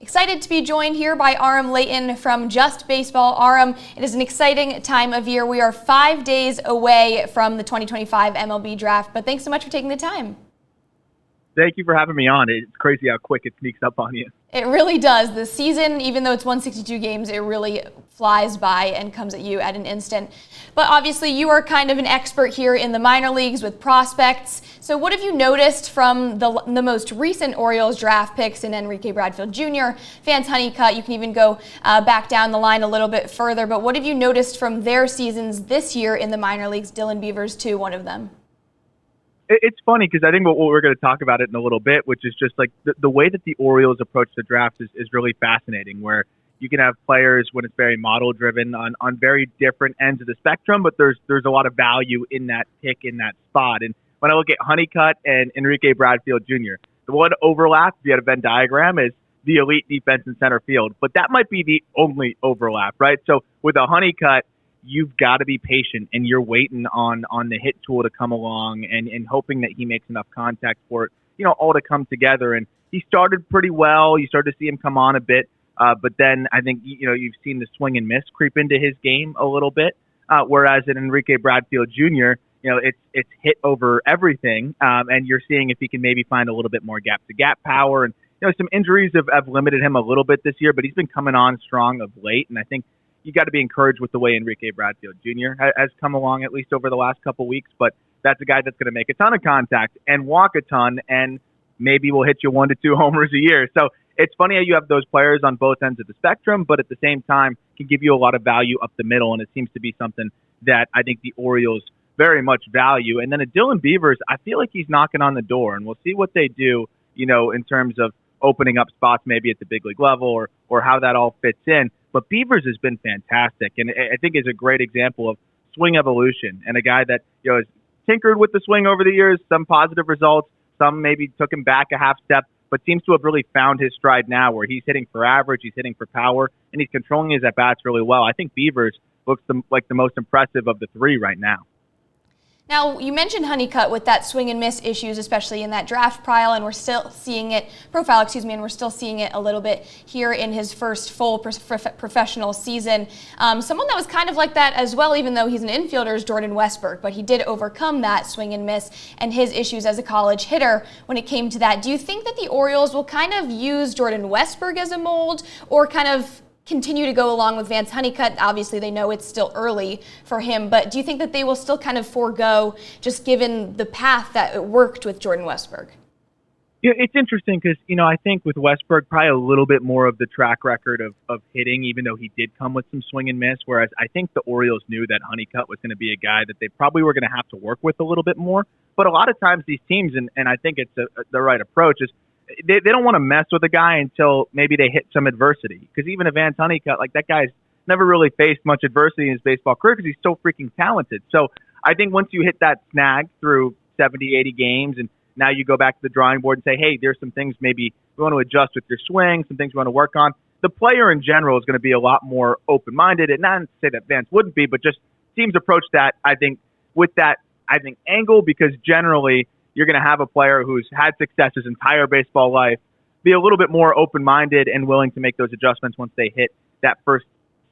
Excited to be joined here by Aram Leighton from Just Baseball. Aram, it is an exciting time of year. We are 5 days away from the 2025 MLB Draft, but thanks so much for taking the time. Thank you for having me on. It's crazy how quick it sneaks up on you. It really does. The season, even though it's 162 games, it really flies by and comes at you at an instant. But obviously, you are kind of an expert here in the minor leagues with prospects. So what have you noticed from the most recent Orioles draft picks in Enrique Bradfield Jr., Vance Honeycutt? You can even go back down the line a little bit further. But what have you noticed from their seasons this year in the minor leagues? Dylan Beavers, too, one of them. It's funny because I think what we're going to talk about it in a little bit, which is just like the way that the Orioles approach the draft is really fascinating, where you can have players when it's very model driven on very different ends of the spectrum, but there's a lot of value in that pick in that spot. And when I look at Honeycutt and Enrique Bradfield Jr., the one overlap, if you had a Venn diagram, is the elite defense in center field. But that might be the only overlap, right? So with a Honeycutt, you've got to be patient, and you're waiting on the hit tool to come along and hoping that he makes enough contact for it, all to come together. And he started pretty well. You started to see him come on a bit. But then I think, you've seen the swing and miss creep into his game a little bit. Whereas in Enrique Bradfield Jr., it's hit over everything. And you're seeing if he can maybe find a little bit more gap-to-gap power. And, some injuries have limited him a little bit this year, but he's been coming on strong of late. And I think you got to be encouraged with the way Enrique Bradfield Jr. has come along, at least over the last couple weeks. But that's a guy that's going to make a ton of contact and walk a ton, and maybe will hit you 1 to 2 homers a year. So it's funny how you have those players on both ends of the spectrum, but at the same time can give you a lot of value up the middle, and it seems to be something that I think the Orioles very much value. And then at Dylan Beavers, I feel like he's knocking on the door, and we'll see what they do, in terms of opening up spots maybe at the big league level or how that all fits in. But Beavers has been fantastic, and I think is a great example of swing evolution, and a guy that has tinkered with the swing over the years, some positive results, some maybe took him back a half step, but seems to have really found his stride now where he's hitting for average, he's hitting for power, and he's controlling his at-bats really well. I think Beavers looks like the most impressive of the three right now. Now, you mentioned Honeycutt with that swing and miss issues, especially in that draft profile, and we're still seeing it and we're still seeing it a little bit here in his first full professional season. Someone that was kind of like that as well, even though he's an infielder, is Jordan Westburg, but he did overcome that swing and miss and his issues as a college hitter when it came to that. Do you think that the Orioles will kind of use Jordan Westburg as a mold, or kind of continue to go along with Vance Honeycutt? Obviously, they know it's still early for him, but do you think that they will still kind of forego, just given the path that it worked with Jordan Westburg? Yeah, it's interesting because, I think with Westburg, probably a little bit more of the track record of hitting, even though he did come with some swing and miss, whereas I think the Orioles knew that Honeycutt was going to be a guy that they probably were going to have to work with a little bit more. But a lot of times these teams, and I think it's the right approach, is they don't want to mess with a guy until maybe they hit some adversity. Because even if Vance Honeycutt, that guy's never really faced much adversity in his baseball career because he's so freaking talented. So I think once you hit that snag through 70, 80 games, and now you go back to the drawing board and say, hey, there's some things maybe we want to adjust with your swing, some things we want to work on. The player in general is going to be a lot more open-minded. And not to say that Vance wouldn't be, but just teams approach that, I think, with that, angle, because generally you're going to have a player who's had success his entire baseball life be a little bit more open-minded and willing to make those adjustments once they hit that first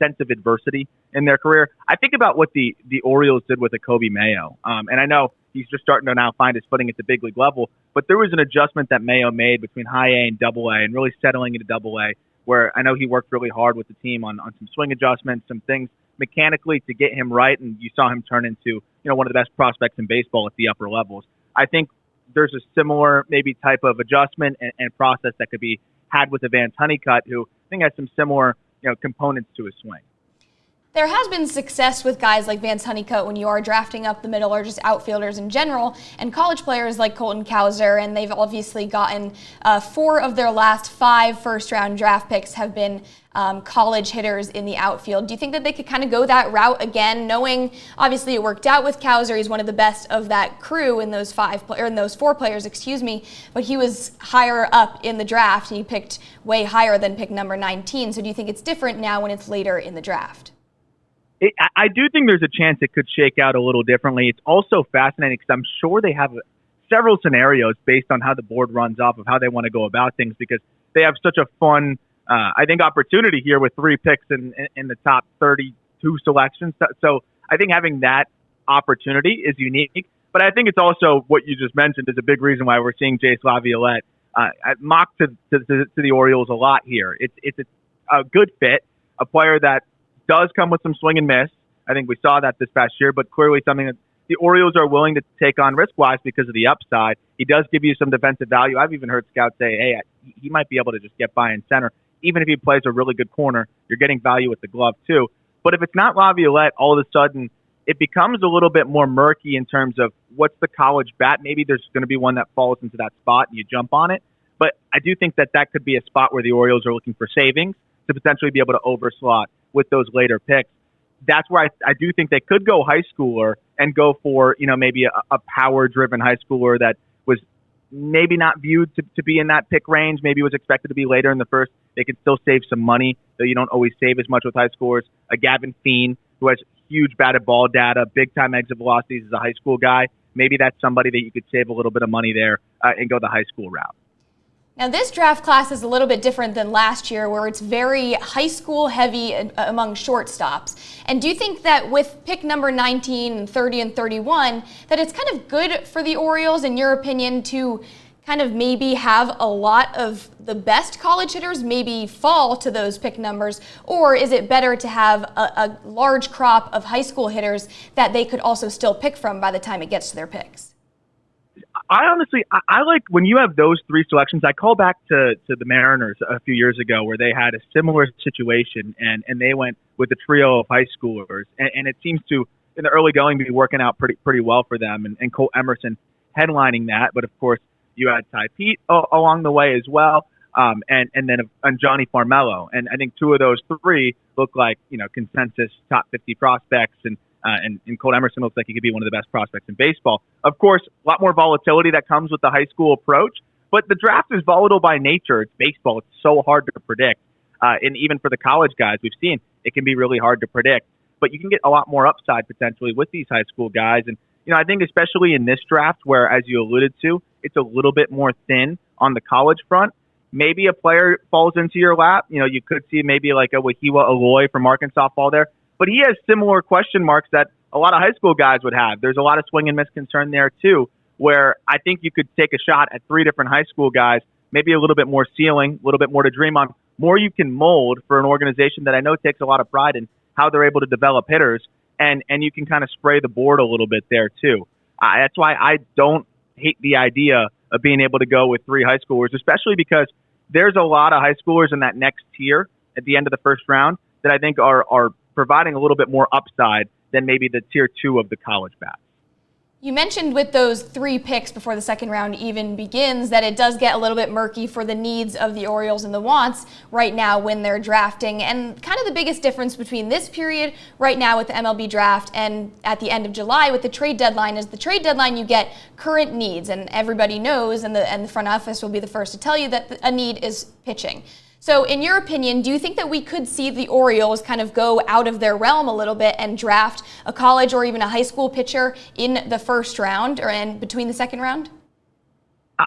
sense of adversity in their career. I think about what the Orioles did with Jacoby Mayo. And I know he's just starting to now find his footing at the big league level, but there was an adjustment that Mayo made between high A and double A and really settling into double A, where I know he worked really hard with the team on some swing adjustments, some things mechanically to get him right, and you saw him turn into one of the best prospects in baseball at the upper levels. I think there's a similar maybe type of adjustment and process that could be had with a Vance Honeycutt, who I think has some similar components to his swing. There has been success with guys like Vance Honeycutt when you are drafting up the middle, or just outfielders in general, and college players like Colton Cowser, and they've obviously gotten 4 of their last 5 first-round draft picks have been college hitters in the outfield. Do you think that they could kind of go that route again, knowing obviously it worked out with Cowser? He's one of the best of that crew in those 4 players, but he was higher up in the draft. He picked way higher than pick number 19. So do you think it's different now when it's later in the draft? I do think there's a chance it could shake out a little differently. It's also fascinating because I'm sure they have several scenarios based on how the board runs off of how they want to go about things, because they have such a fun I think, opportunity here with 3 picks in the top 32 selections. So I think having that opportunity is unique. But I think it's also what you just mentioned is a big reason why we're seeing Jace Laviolette mocked to the Orioles a lot here. It's a good fit, a player that does come with some swing and miss. I think we saw that this past year, but clearly something that the Orioles are willing to take on risk-wise because of the upside. He does give you some defensive value. I've even heard scouts say, hey, he might be able to just get by in center. Even if he plays a really good corner, you're getting value with the glove too. But if it's not Laviolette, all of a sudden it becomes a little bit more murky in terms of what's the college bat. Maybe there's going to be one that falls into that spot and you jump on it. But I do think that could be a spot where the Orioles are looking for savings to potentially be able to overslot with those later picks. That's where I do think they could go high schooler and go for, maybe a power-driven high schooler that was maybe not viewed to be in that pick range, maybe was expected to be later in the first. They could still save some money, though you don't always save as much with high schoolers. A Gavin Feen, who has huge batted ball data, big-time exit velocities as a high school guy. Maybe that's somebody that you could save a little bit of money there and go the high school route. Now, this draft class is a little bit different than last year, where it's very high school heavy among shortstops. And do you think that with pick number 19, 30, and 31, that it's kind of good for the Orioles, in your opinion, to kind of maybe have a lot of the best college hitters maybe fall to those pick numbers? Or is it better to have a large crop of high school hitters that they could also still pick from by the time it gets to their picks? I like when you have those 3 selections. I call back to the Mariners a few years ago where they had a similar situation and they went with a trio of high schoolers. And it seems to, in the early going, be working out pretty well for them. And Cole Emerson headlining that. But, of course, you had Ty Pete along the way as well. And then Johnny Farmello. And I think 2 of those 3 look like, consensus top 50 prospects. And Cole Emerson looks like he could be one of the best prospects in baseball. Of course, a lot more volatility that comes with the high school approach, but the draft is volatile by nature. It's baseball. It's so hard to predict. And even for the college guys, we've seen it can be really hard to predict. But you can get a lot more upside potentially with these high school guys. And, I think especially in this draft where, as you alluded to, it's a little bit more thin on the college front. Maybe a player falls into your lap. You could see maybe like a Wahiwa Aloy from Arkansas fall there. But he has similar question marks that a lot of high school guys would have. There's a lot of swing and miss concern there too, where I think you could take a shot at 3 different high school guys, maybe a little bit more ceiling, a little bit more to dream on, more you can mold for an organization that I know takes a lot of pride in how they're able to develop hitters, and you can kind of spray the board a little bit there too. That's why I don't hate the idea of being able to go with 3 high schoolers, especially because there's a lot of high schoolers in that next tier at the end of the first round that I think are providing a little bit more upside than maybe the tier 2 of the college bats. You mentioned with those 3 picks before the second round even begins that it does get a little bit murky for the needs of the Orioles and the wants right now when they're drafting. And kind of the biggest difference between this period right now with the MLB Draft and at the end of July with the trade deadline is the trade deadline you get current needs. And everybody knows, and the front office will be the first to tell you that a need is pitching. So in your opinion, do you think that we could see the Orioles kind of go out of their realm a little bit and draft a college or even a high school pitcher in the first round or in between the second round?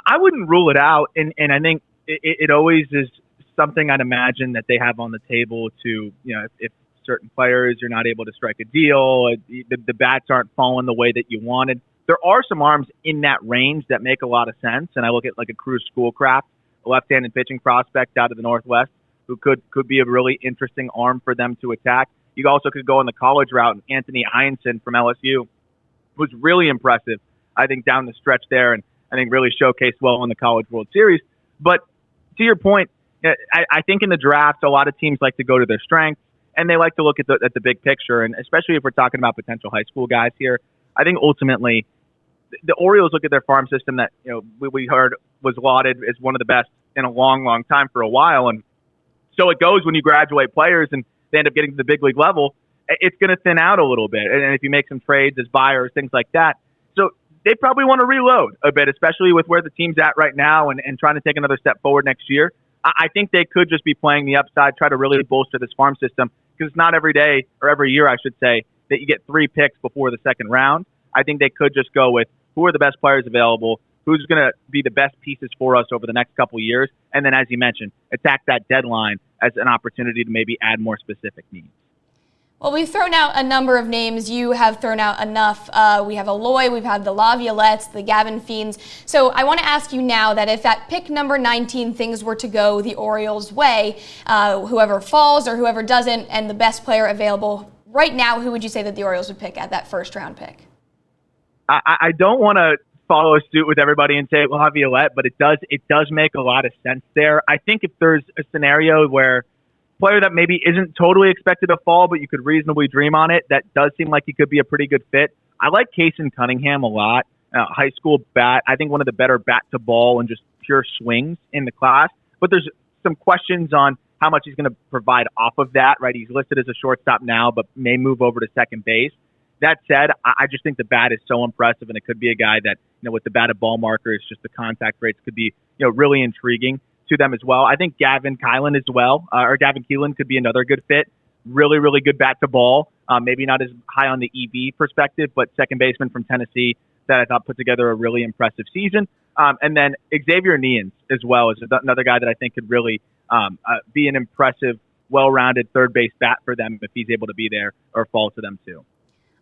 I wouldn't rule it out. And I think it always is something I'd imagine that they have on the table to, if certain players you're not able to strike a deal, the bats aren't falling the way that you wanted. There are some arms in that range that make a lot of sense. And I look at like a Cruz Schoolcraft, a left-handed pitching prospect out of the Northwest who could be a really interesting arm for them to attack. You also could go on the college route, and Anthony Heinsohn from LSU was really impressive, I think, down the stretch there, and I think really showcased well in the College World Series. But to your point, I think in the draft, a lot of teams like to go to their strengths, and they like to look at the big picture, and especially if we're talking about potential high school guys here, I think ultimately the Orioles look at their farm system that we heard was lauded as one of the best in a long, long time for a while. And so it goes when you graduate players and they end up getting to the big league level, it's going to thin out a little bit. And if you make some trades as buyers, things like that. So they probably want to reload a bit, especially with where the team's at right now and trying to take another step forward next year. I think they could just be playing the upside, try to really bolster this farm system, because it's not every day, or every year, I should say, that you get 3 picks before the second round. I think they could just go with who are the best players available, who's going to be the best pieces for us over the next couple of years, and then, as you mentioned, attack that deadline as an opportunity to maybe add more specific needs. Well, we've thrown out a number of names. You have thrown out enough. We have Eloy, we've had the Laviolettes, the Gavin Fiends. So I want to ask you now that if at pick number 19 things were to go the Orioles' way, whoever falls or whoever doesn't, and the best player available right now, who would you say that the Orioles would pick at that first round pick? I don't want to follow suit with everybody and say Laviolette, but it does make a lot of sense there. I think if there's a scenario where player that maybe isn't totally expected to fall, but you could reasonably dream on it, that does seem like he could be a pretty good fit. I like Kason Cunningham a lot. High school bat, I think one of the better bat to ball and just pure swings in the class. But there's some questions on how much he's going to provide off of that, right? He's listed as a shortstop now, but may move over to second base. That said, I just think the bat is so impressive, and it could be a guy that, with the batted ball markers, just the contact rates could be, really intriguing to them as well. I think Gavin Keelan as well, or Gavin Keelan could be another good fit. Really, really good bat to ball. Maybe not as high on the EV perspective, but second baseman from Tennessee that I thought put together a really impressive season. And then Xavier Neans as well is another guy that I think could really be an impressive, well-rounded third base bat for them if he's able to be there or fall to them too.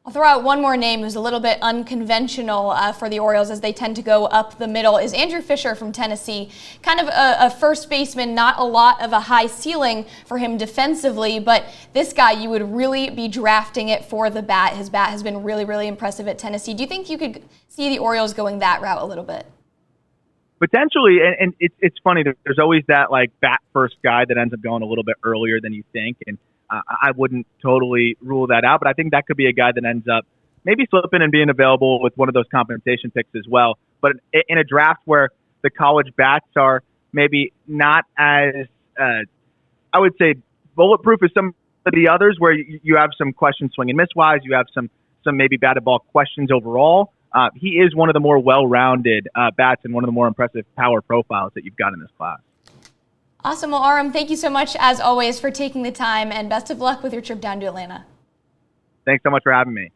I'll throw out one more name who's a little bit unconventional for the Orioles, as they tend to go up the middle, is Andrew Fisher from Tennessee. Kind of a first baseman, not a lot of a high ceiling for him defensively, but this guy, you would really be drafting it for the bat. His bat has been really, really impressive at Tennessee. Do you think you could see the Orioles going that route a little bit? Potentially, and it's funny, there's always that like bat first guy that ends up going a little bit earlier than you think, and I wouldn't totally rule that out, but I think that could be a guy that ends up maybe slipping and being available with one of those compensation picks as well. But in a draft where the college bats are maybe not as, I would say, bulletproof as some of the others, where you have some questions swing and miss wise, you have some maybe batted ball questions overall. He is one of the more well-rounded bats and one of the more impressive power profiles that you've got in this class. Awesome. Well, Aram, thank you so much, as always, for taking the time, and best of luck with your trip down to Atlanta. Thanks so much for having me.